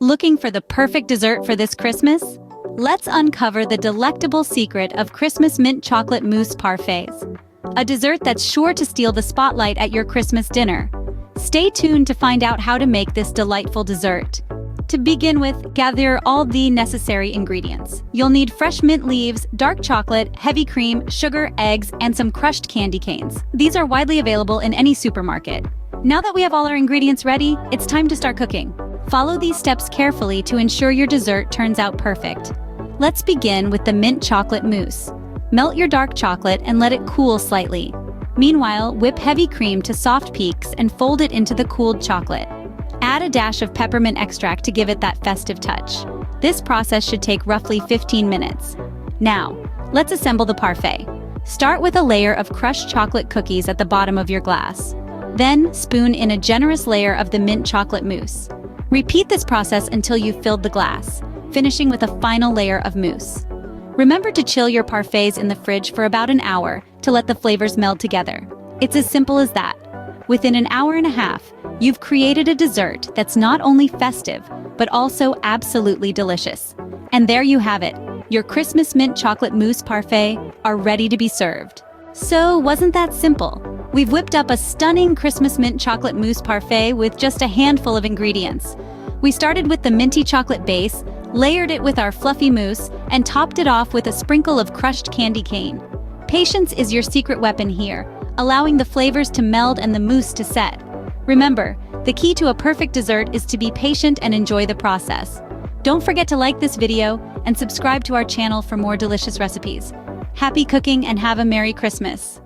Looking for the perfect dessert for this Christmas? Let's uncover the delectable secret of Christmas mint chocolate mousse parfaits, a dessert that's sure to steal the spotlight at your Christmas dinner. Stay tuned to find out how to make this delightful dessert. To begin with, gather all the necessary ingredients. You'll need fresh mint leaves, dark chocolate, heavy cream, sugar, eggs, and some crushed candy canes. These are widely available in any supermarket. Now that we have all our ingredients ready, it's time to start cooking. Follow these steps carefully to ensure your dessert turns out perfect. Let's begin with the mint chocolate mousse. Melt your dark chocolate and let it cool slightly. Meanwhile, whip heavy cream to soft peaks and fold it into the cooled chocolate. Add a dash of peppermint extract to give it that festive touch. This process should take roughly 15 minutes. Now, let's assemble the parfait. Start with a layer of crushed chocolate cookies at the bottom of your glass. Then, spoon in a generous layer of the mint chocolate mousse. Repeat this process until you've filled the glass, finishing with a final layer of mousse. Remember to chill your parfaits in the fridge for about an hour to let the flavors meld together. It's as simple as that. Within an hour and a half, you've created a dessert that's not only festive, but also absolutely delicious. And there you have it. Your Christmas mint chocolate mousse parfait are ready to be served. So, wasn't that simple? We've whipped up a stunning Christmas mint chocolate mousse parfait with just a handful of ingredients. We started with the minty chocolate base, layered it with our fluffy mousse, and topped it off with a sprinkle of crushed candy cane. Patience is your secret weapon here, allowing the flavors to meld and the mousse to set. Remember, the key to a perfect dessert is to be patient and enjoy the process. Don't forget to like this video and subscribe to our channel for more delicious recipes. Happy cooking and have a Merry Christmas!